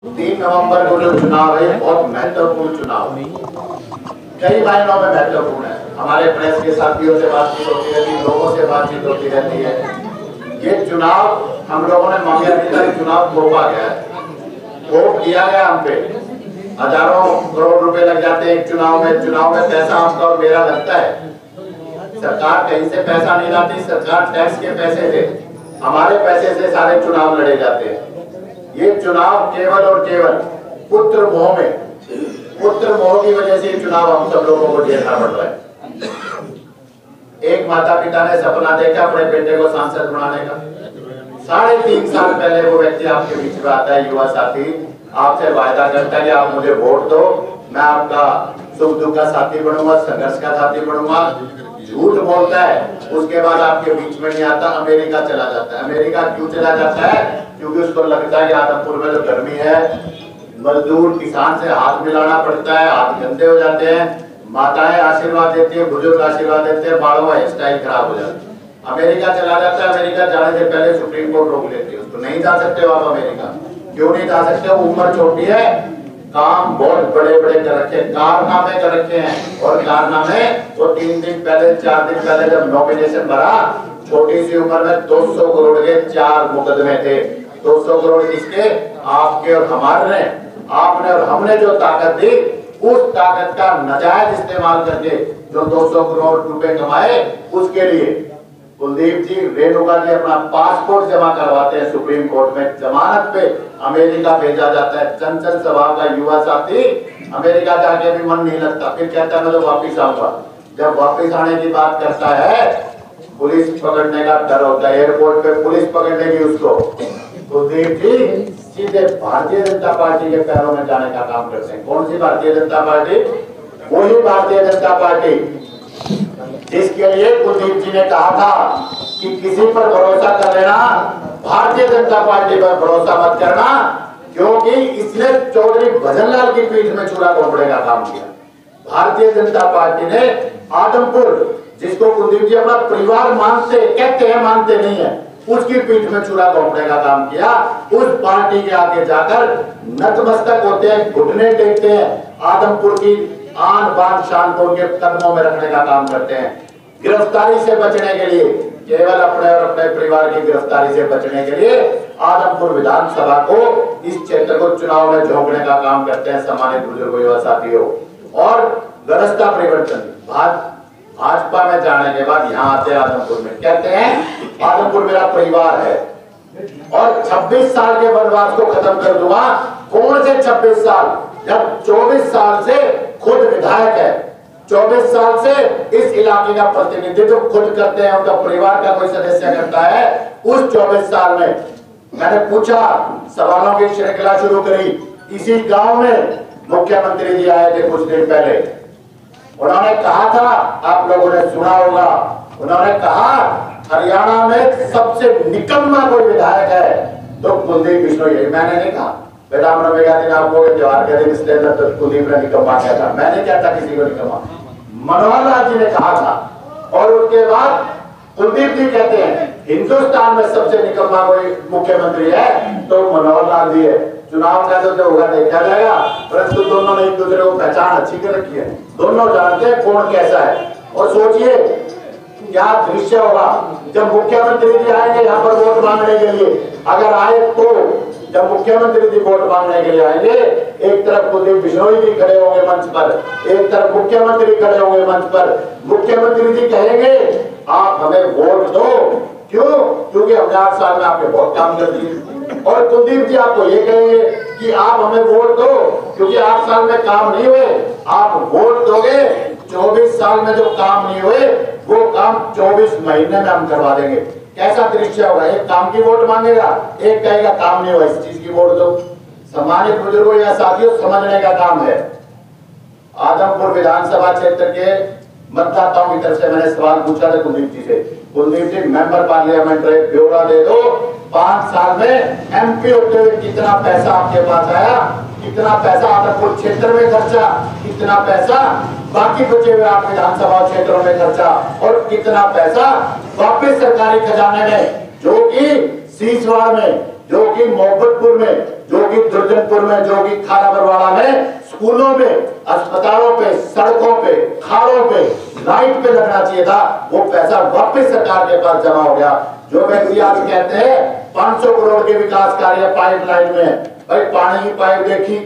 3 नवंबर को जो चुनाव है बहुत महत्वपूर्ण चुनाव है, कई मायनों में महत्वपूर्ण है। हमारे प्रेस के साथियों से बातचीत होती रहती है, लोगों से बातचीत होती रहती है। ये चुनाव हम लोगों ने मांगा था, चुनाव थोपा गया है, थोप दिया गया हम पे। हजारों करोड़ रुपए लग जाते हैं एक चुनाव में पैसा आपका और मेरा लगता है। सरकार कहीं से पैसा नहीं लाती, सरकार टैक्स के पैसे से, हमारे पैसे से सारे चुनाव लड़े जाते हैं। ये चुनाव केवल और केवल पुत्र मोह की वजह से चुनाव हम सब लोगों को झेलना पड़ रहा है। एक माता पिता ने सपना देखा अपने बेटे को सांसद बनाने का। 3.5 साल पहले वो व्यक्ति आपके बीच में आता है, युवा साथी, आपसे वायदा करता है कि आप मुझे वोट दो, मैं आपका सुख दुख का साथी बनूंगा, संघर्ष का साथी बनूंगा। झूठ बोलता है, उसके बाद आपके बीच में नहीं आता, अमेरिका चला जाता है। अमेरिका क्यों चला जाता है? क्योंकि उसको लगता है कि आदमपुर में तो गर्मी है, मजदूर किसान से हाथ मिलाना पड़ता है, हाथ गंदे हो जाते हैं, माताएं आशीर्वाद देती है, बुजुर्ग आशीर्वाद देते हैं, बालों का हेयर स्टाइल खराब हो जाता है। अमेरिका चला जाता है। अमेरिका जाने से पहले सुप्रीम कोर्ट रोक लेती है उसको, नहीं जा सकते हो आप अमेरिका। क्यों नहीं जा सकते हो? उम्र छोटी है, काम बहुत बड़े बड़े कर रखे, कारनामे कर रखे हैं। और कारनामे वो 3 दिन पहले 4 दिन पहले जब नॉमिनेशन भरा, छोटी सी उम्र में 200 करोड़ के 4 मुकदमे थे। 200 करोड़ किसके? आपके और हमारे। आपने और हमने जो ताकत दी, उस ताकत का नाजायज इस्तेमाल करके जो 200 करोड़ रुपए कमाए, उसके लिए कुलदीप जी, रेणुका जी अपना पासपोर्ट जमा करवाते हैं सुप्रीम कोर्ट में, जमानत पे अमेरिका भेजा जाता है। चंचल स्वभाव का युवा साथी अमेरिका जाके भी मन नहीं लगता, फिर कहता है मैं तो वापिस आऊंगा। जब वापिस आने की बात करता है, पुलिस पकड़ने का डर होता है, एयरपोर्ट पे पुलिस पकड़ेगी उसको। कुलदीप जी सीधे भारतीय जनता पार्टी के पैरों में जाने का काम करते हैं। कौन सी भारतीय जनता पार्टी? वही भारतीय जनता पार्टी जिसके लिए कुलदीप जी ने कहा था कि किसी पर भरोसा कर लेना, भारतीय जनता पार्टी पर भरोसा मत करना, क्योंकि इसने चौधरी भजनलाल की पीठ में चूड़ा घोंपने का काम किया। भारतीय जनता पार्टी ने आदमपुर, जिसको कुलदीप जी अपना परिवार कहते हैं, मानते नहीं है, उसकी पीठ में चूड़ा घोंपने का काम किया। उस पार्टी के आगे जाकर नतमस्तक होते हैं, घुटने टेकते हैं, आदमपुर की आन बान शान को उनके कदमों में रखने का काम करते हैं। गिरफ्तारी से बचने के लिए, केवल अपने और अपने परिवार की गिरफ्तारी से बचने के लिए आदमपुर विधानसभा को, इस क्षेत्र को चुनाव में झोंकने का काम करते हैं। सम्मानित बुजुर्गों, युवा साथियों, और व्यवस्था परिवर्तन भाजपा में जाने के बाद यहाँ आते हैं आदमपुर में, कहते हैं आदमपुर मेरा परिवार है और 26 साल के वनवास को खत्म कर दूंगा। कौन से 26 साल? जब 24 साल से खुद विधायक है, 24 साल से इस इलाके का प्रतिनिधित्व खुद करते हैं, उनका परिवार का कोई सदस्य करता है। उस 24 साल में मैंने पूछा, सवालों की श्रृंखला शुरू करी। इसी गांव में मुख्यमंत्री जी आए थे कुछ दिन पहले, उन्होंने कहा था, आप लोगों ने सुना होगा, उन्होंने कहा हरियाणा में सबसे निकम्मा कोई विधायक है तो कुलदीप बिश्नोई है। मैंने नहीं कहा, बेटा आपको त्योहार के दिन इसलिए तो कुलदीप ने निकम्मा किया था, मैंने क्या था किसी को निकम्मा, मनोहर लाल जी ने कहा था। और उसके बाद कुलदीप जी कहते हैं हिंदुस्तान में सबसे निकम्मा कोई मुख्यमंत्री है तो मनोहर लाल जी है। चुनाव का तो होगा देखा जाएगा, परंतु दोनों ने एक दूसरे को पहचान अच्छी कर रखी है, दोनों जानते हैं कौन कैसा है। और सोचिए क्या दृश्य होगा जब मुख्यमंत्री जी आएंगे यहाँ पर वोट मांगने के लिए। अगर आए तो जब मुख्यमंत्री जी वोट मांगने के लिए आएंगे, एक तरफ कुलदीप बिश्नोई जी खड़े होंगे मंच पर, एक तरफ मुख्यमंत्री खड़े होंगे मंच पर। मुख्यमंत्री जी कहेंगे आप हमें वोट दो, क्यों? क्योंकि हमने 8 साल में आपके बहुत काम कर दिए। और कुलदीप जी आपको ये कहेंगे कि आप हमें वोट दो क्योंकि 8 साल में काम नहीं हुए, आप वोट दोगे 24 साल में जो काम नहीं हुए वो काम 24 महीने में हम करवा देंगे। कैसा दृश्य होगा? एक काम की वोट मांगेगा, एक कहेगा काम नहीं हुआ, इस चीज की वोट दो। सम्मानित बुजुर्गों या साथियों, समझने का काम है। आदमपुर विधानसभा क्षेत्र के मतदाताओं की तरफ से मैंने सवाल पूछा था कुलदीप जी से, कुलदीप जी मेंबर पार्लियामेंट रहे, ब्यौरा दे दो, 5 साल में एमपी होते हुए कितना पैसा आपके पास आया, कितना पैसा आदमपुर क्षेत्र में खर्चा, कितना पैसा बाकी बचे हुए आप विधानसभा क्षेत्रों में खर्चा, और कितना पैसा वापस सरकारी खजाने में, जो कि सीसवाड़ में जो कि मोहब्बतपुर में, जो कि दुर्जनपुर में, जो कि खारा बरवाड़ा में, स्कूलों में, अस्पतालों पे, सड़कों पे, खाड़ों पे, लाइट पे लगना चाहिए था, वो पैसा वापस सरकार के पास जमा हो गया। जो व्यक्ति आज कहते हैं 500 करोड़ के विकास कार्य पाइपलाइन में, भाई पानी की पाइप देखी,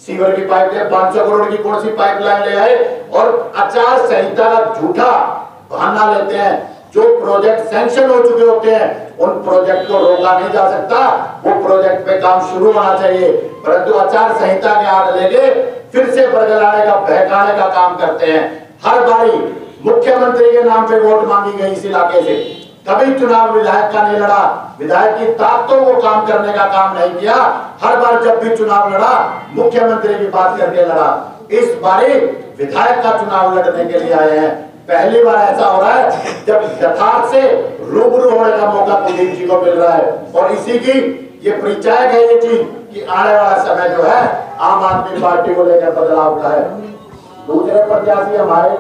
सीवर की पाइप देखी, 500 करोड़ की कौन सी पाइपलाइन ले आए और आचार संहिता का झूठा बहाना लेते हैं। जो प्रोजेक्ट सैंक्शन हो चुके होते हैं उन प्रोजेक्ट को रोका नहीं जा सकता, वो प्रोजेक्ट पे काम शुरू होना चाहिए, परंतु आचार संहिता के हाथ लेके फिर से बरगलाने का, बहकाने का काम करते हैं। हर बारी मुख्यमंत्री के नाम पे वोट मांगी गई इस इलाके से, कभी चुनाव विधायक का नहीं लड़ा, विधायक की ताकतों को काम करने का काम नहीं किया। हर बार जब भी चुनाव लड़ा मुख्यमंत्री की बात करके लड़ा। इस बारी विधायक का चुनाव लड़ने के लिए आए हैं। पहली बार ऐसा हो रहा है जब यथार्थ से रूबरू होने का मौका कुलदीप जी को मिल रहा है, और इसी की ये परिचायक है ये चीज कि आने वाला समय जो है आम आदमी पार्टी को लेकर बदलाव का है। दूसरे प्रत्याशी हमारे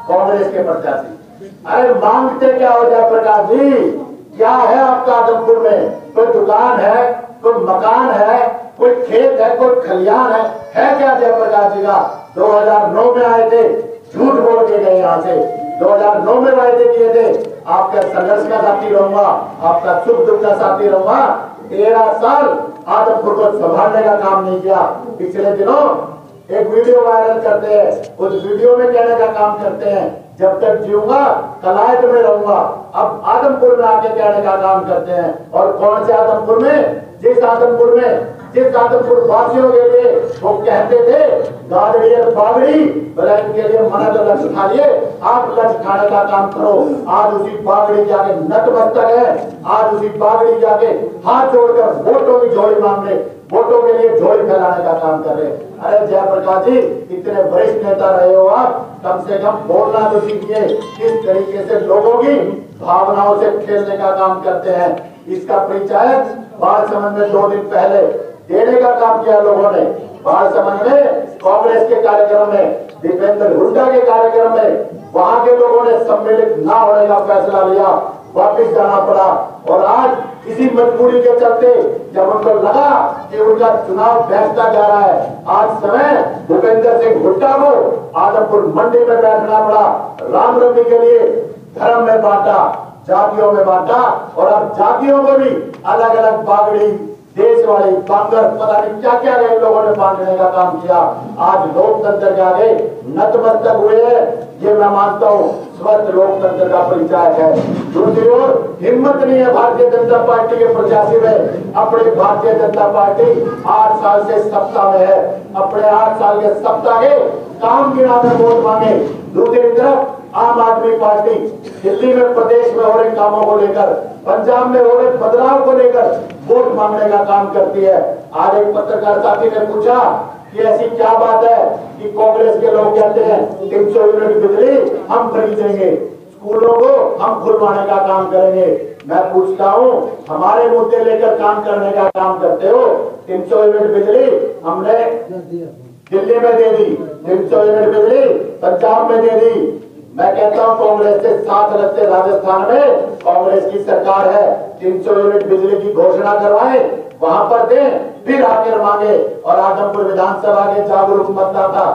कांग्रेस के प्रत्याशी, अरे मांगते क्या हो जयप्रकाश जी? क्या है आपका आदमपुर में? कोई दुकान है, कोई मकान है, कोई खेत है, कोई खलियान है क्या जयप्रकाश जी का? 2009 में आए थे, झूठ बोल के गए यहाँ से। 2009 में वायदे किए थे आपका संघर्ष का साथी रहूंगा, आपका सुख दुख का साथी रहूंगा। 13 साल आदमपुर को संभालने का काम नहीं किया। पिछले दिनों एक वीडियो वायरल करते हैं, उस वीडियो में कहने का काम करते हैं जब तक जीऊंगा कलायत में रहूंगा। अब आदमपुर में आके कहने का काम करते हैं, और कौन से आदमपुर में? जिस आदमपुर वासियों के लिए वो कहते थे गाड़ी और बागड़ी, बोले इनके लिए मना तो लक्ष्य खा लिए, आप लक्ष्य खाने का काम करो। आज उसी बागड़ी जाके नतमस्तक है, आज उसी बागड़ी जाके हाथ जोड़कर वोटों की झोली मांगने, वोटों के लिए झोली फैलाने का काम कर रहे। अरे जयप्रकाश जी, इतने वरिष्ठ नेता रहे हो आप, कम से कम बोलना तो सीखिए, किस तरीके से लोगों की भावनाओं से खेलने का काम करते हैं। इसका परिचायक बालसमंद में 2 दिन पहले देने का काम किया लोगों ने। बालसमंद में कांग्रेस के कार्यक्रम में, दीपेंद्र हुड्डा के कार्यक्रम में, वहां के लोगों ने सम्मिलित ना होने का फैसला लिया, वापिस जाना पड़ा। और आज इसी मजबूरी के चलते जब उनको लगा कि उनका चुनाव बैठता जा रहा है, आज समय भूपेंद्र सिंह हुड्डा को आदमपुर मंडी में बैठना पड़ा। रामनवमी के लिए धर्म में बांटा, जातियों में बांटा, और अब जातियों को भी अलग अलग बागड़ी, देशवाड़ी, बांगर, पता नहीं क्या क्या इन लोगों ने बांटने का काम किया। आज लोकतंत्र के आगे नतमस्तक हुए हैं, ये मैं मानता हूँ स्वस्थ लोकतंत्र का परिचय है। दूसरी ओर हिम्मत नहीं है भारतीय जनता पार्टी के प्रत्याशी में। अपनी भारतीय जनता पार्टी 8 साल से सत्ता में है, अपने 8 साल के सत्ता के काम के नाम में वोट मांगे। दूसरी तरफ आम आदमी पार्टी दिल्ली में प्रदेश में हो रहे कामों को लेकर, पंजाब में हो रहे बदलाव को लेकर वोट मांगने का काम करती है। आज एक पत्रकार साथी ने पूछा कि ऐसी क्या बात है कि कांग्रेस के लोग कहते हैं 300 यूनिट बिजली हम खरीदेंगे, स्कूलों को हम खुलवाने का काम करेंगे। मैं पूछता हूँ, हमारे मुद्दे लेकर काम करने का काम करते हो? 300 यूनिट बिजली हमने दिल्ली में दे दी, 300 यूनिट बिजली पंजाब में दे दी। मैं कहता हूं कांग्रेस से साथ लगते राजस्थान में कांग्रेस की सरकार है, 300 यूनिट बिजली की घोषणा करवाए, वहां पर दें, फिर आकर मांगे। और आदमपुर विधानसभा के जागरूक मतदाता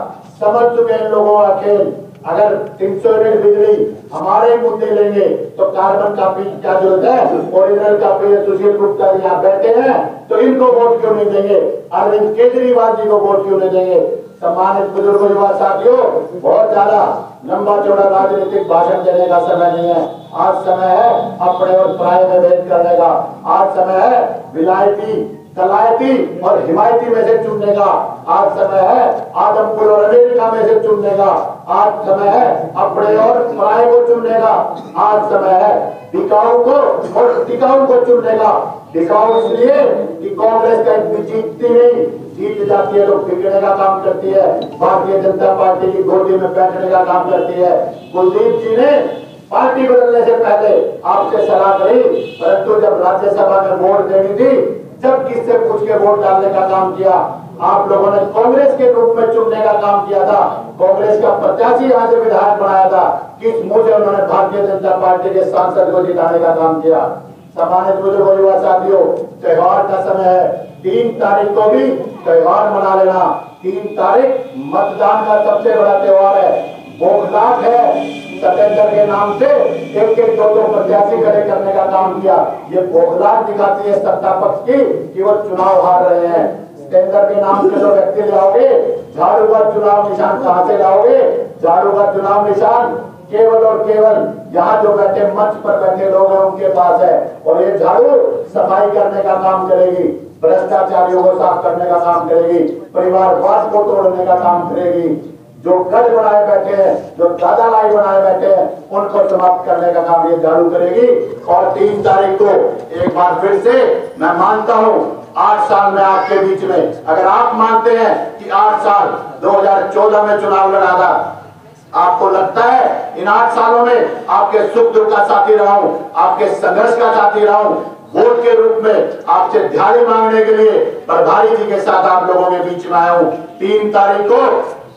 समझ चुके इन लोगों का खेल। अगर 300 यूनिट बिजली हमारे मुद्दे लेंगे तो कार्बन कॉपी की क्या जरूरत है? ओरिजिनल कॉपी सुशील गुप्ता जी यहाँ बैठे हैं, तो इनको वोट क्यों नहीं देंगे? अरविंद केजरीवाल जी को वोट क्यों नहीं देंगे? सम्मानित बुजुर्ग युवा साथियों, बहुत ज्यादा लंबा चौड़ा राजनीतिक भाषण देने का समय नहीं है। आज समय है अपने और पराये में भेद करने का। आज समय है विलायती, कलायती और हिमायती में से चुनने का। आज समय है आदमपुर और अमेरिका में से चुनने का। आज समय है अपने और पराये को चुनने का। आज समय है बिकाऊ को और टिकाऊ को चुनने का। बिकाऊ इसलिए कि कांग्रेस का जीतती नहीं, जीत जाती है लोग बिगड़ने का काम करती है, भारतीय जनता पार्टी की गोदी में बैठने का काम करती है। कुलदीप जी ने पार्टी बदलने से पहले आपसे सलाह करी, परंतु जब राज्यसभा में वोट देनी थी, जब किससे पूछ के वोट डालने का काम किया, आप लोगों ने कांग्रेस के रूप में चुनने का काम किया था। कांग्रेस का प्रत्याशी यहाँ से विधायक बनाया था, किस मुंह से उन्होंने भारतीय जनता पार्टी के सांसद को जिताने का काम किया? सम्मानित बुजुर्गों, युवा साथियों, त्योहार का समय है। 3 तारीख को भी त्योहार मना लेना। 3 तारीख मतदान का सबसे बड़ा त्योहार है। बौखलाहट है, सतेंद्र के नाम से एक एक दो प्रत्याशी खड़े करने का काम किया। ये बौखलाहट दिखाती है सत्ता पक्ष की कि वो चुनाव हार रहे हैं। सतेंद्र के नाम से जो व्यक्ति लाओगे, झाड़ू का चुनाव निशान कहां से लाओगे? झाड़ू का चुनाव निशान केवल और केवल यहाँ जो बैठे मंच पर बैठे लोग हैं उनके पास है। और ये झाड़ू सफाई करने का काम करेगी, भ्रष्टाचारियों को साफ करने का काम करेगी, परिवारवाद को तोड़ने का काम करेगी। जो गढ़ बनाए बैठे हैं, जो दादा लाई बनाए बैठे हैं, उनको समाप्त करने का काम ये झाड़ू करेगी। और 3 तारीख को एक बार फिर से मैं मानता हूँ 8 साल में आपके बीच में, अगर आप मानते हैं कि 8 साल 2014 में चुनाव लड़ा था, आपको लगता है इन 8 सालों में आपके सुख दुख का साथी रहा हूं, आपके संघर्ष का साथी रहा हूं, वोट के रूप में आपसे दिहाड़ी मांगने के लिए प्रभारी जी के साथ आप लोगों के बीच में आया हूं। 3 तारीख को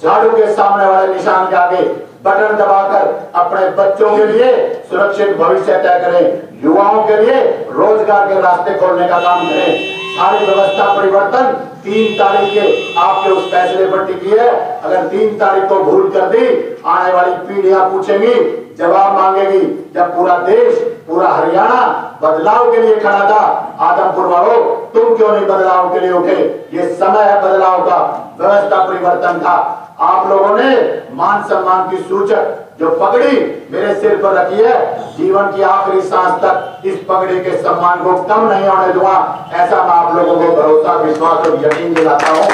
झाड़ू के सामने वाले निशान के आगे बटन दबाकर अपने बच्चों के लिए सुरक्षित भविष्य तय करें, युवाओं के लिए रोजगार के रास्ते खोलने का काम करें। सारी व्यवस्था परिवर्तन 3 तारीख के आपके उस फैसले पर टिकी है। अगर 3 तारीख को भूल कर दी, आने वाली पीढ़ियां पूछेंगी, जवाब मांगेगी, जब पूरा देश, पूरा हरियाणा बदलाव के लिए खड़ा था, आदमपुर वालों तुम क्यों नहीं बदलाव के लिए उठे? ये समय है बदलाव का, व्यवस्था परिवर्तन का। आप लोगों ने मान सम्मान की सूचक जो पगड़ी मेरे सिर पर रखी है, जीवन की आखिरी सांस तक इस पगड़ी के सम्मान को कम नहीं होने दूंगा, ऐसा मैं आप लोगों को भरोसा, विश्वास और यकीन दिलाता हूँ।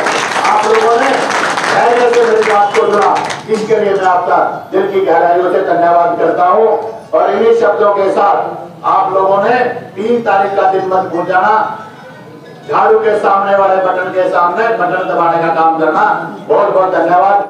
आप लोगों ने धैर्य से मेरी बात को सुना, इसके लिए मैं आपका दिल की गहराइयों से धन्यवाद करता हूँ। और इन्हीं शब्दों के साथ आप लोगों ने 3 तारीख का दिन मत भूल जाना, झाड़ू के सामने वाले बटन के सामने बटन दबाने का काम करना। बहुत बहुत धन्यवाद।